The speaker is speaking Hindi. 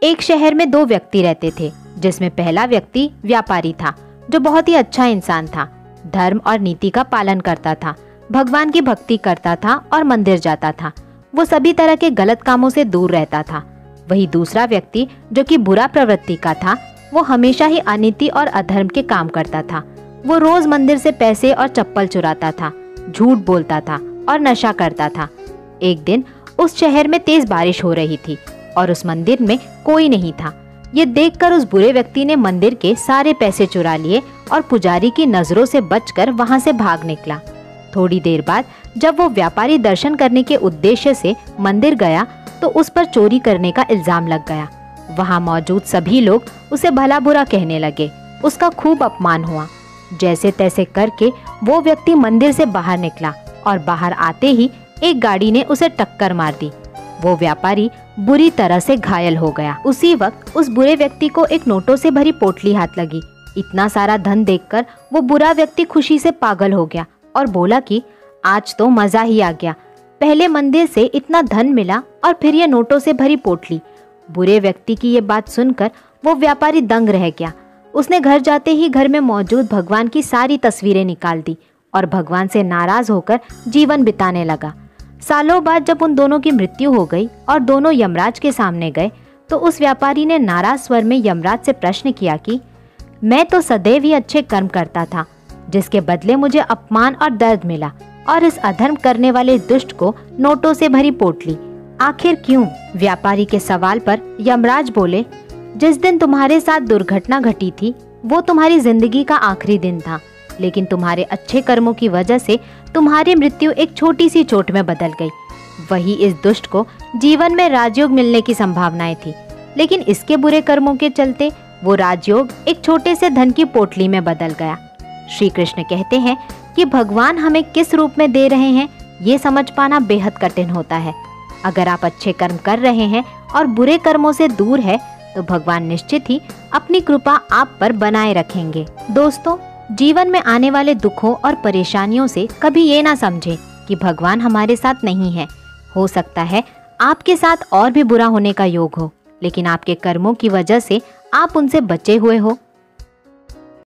एक शहर में दो व्यक्ति रहते थे, जिसमें पहला व्यक्ति व्यापारी था, जो बहुत ही अच्छा इंसान था, धर्म और नीति का पालन करता था, भगवान की भक्ति करता था और मंदिर जाता था। वो सभी तरह के गलत कामों से दूर रहता था। वही दूसरा व्यक्ति जो कि बुरा प्रवृत्ति का था, वो हमेशा ही अनीति और अधर्म के काम करता था। वो रोज मंदिर से पैसे और चप्पल चुराता था, झूठ बोलता था और नशा करता था। एक दिन उस शहर में तेज बारिश हो रही थी और उस मंदिर में कोई नहीं था। ये देखकर उस बुरे व्यक्ति ने मंदिर के सारे पैसे चुरा लिए और पुजारी की नजरों से बचकर वहां से भाग निकला। थोड़ी देर बाद जब वो व्यापारी दर्शन करने के उद्देश्य से मंदिर गया तो उस पर चोरी करने का इल्जाम लग गया। वहां मौजूद सभी लोग उसे भला बुरा कहने लगे। उसका खूब अपमान हुआ। जैसे तैसे करके वो व्यक्ति मंदिर से बाहर निकला और बाहर आते ही एक गाड़ी ने उसे टक्कर मार दी। वो व्यापारी बुरी तरह से घायल हो गया। उसी वक्त उस बुरे व्यक्ति को एक नोटों से भरी पोटली हाथ लगी। इतना सारा धन देखकर वो बुरा व्यक्ति खुशी से पागल हो गया और बोला कि आज तो मजा ही आ गया। पहले मंदिर से इतना धन मिला और फिर ये नोटों से भरी पोटली। बुरे व्यक्ति की ये बात सुनकर वो व्यापारी दंग रह गया। उसने घर जाते ही घर में मौजूद भगवान की सारी तस्वीरें निकाल दी और भगवान से नाराज होकर जीवन बिताने लगा। सालों बाद जब उन दोनों की मृत्यु हो गई और दोनों यमराज के सामने गए तो उस व्यापारी ने नाराज स्वर में यमराज से प्रश्न किया कि मैं तो सदैव ही अच्छे कर्म करता था, जिसके बदले मुझे अपमान और दर्द मिला, और इस अधर्म करने वाले दुष्ट को नोटों से भरी पोटली, आखिर क्यों? व्यापारी के सवाल पर यमराज बोले, जिस दिन तुम्हारे साथ दुर्घटना घटी थी वो तुम्हारी जिंदगी का आखिरी दिन था, लेकिन तुम्हारे अच्छे कर्मों की वजह से तुम्हारी मृत्यु एक छोटी सी चोट में बदल गई। वही इस दुष्ट को जीवन में राजयोग मिलने की संभावनाएं थी, लेकिन इसके बुरे कर्मों के चलते वो राजयोग एक छोटे से धन की पोटली में बदल गया। श्री कृष्ण कहते हैं कि भगवान हमें किस रूप में दे रहे हैं ये समझ पाना बेहद कठिन होता है। अगर आप अच्छे कर्म कर रहे हैं और बुरे कर्मों से दूर है तो भगवान निश्चित ही अपनी कृपा आप पर बनाए रखेंगे। दोस्तों, जीवन में आने वाले दुखों और परेशानियों से कभी ये ना समझे कि भगवान हमारे साथ नहीं है। हो सकता है आपके साथ और भी बुरा होने का योग हो, लेकिन आपके कर्मों की वजह से आप उनसे बचे हुए हो।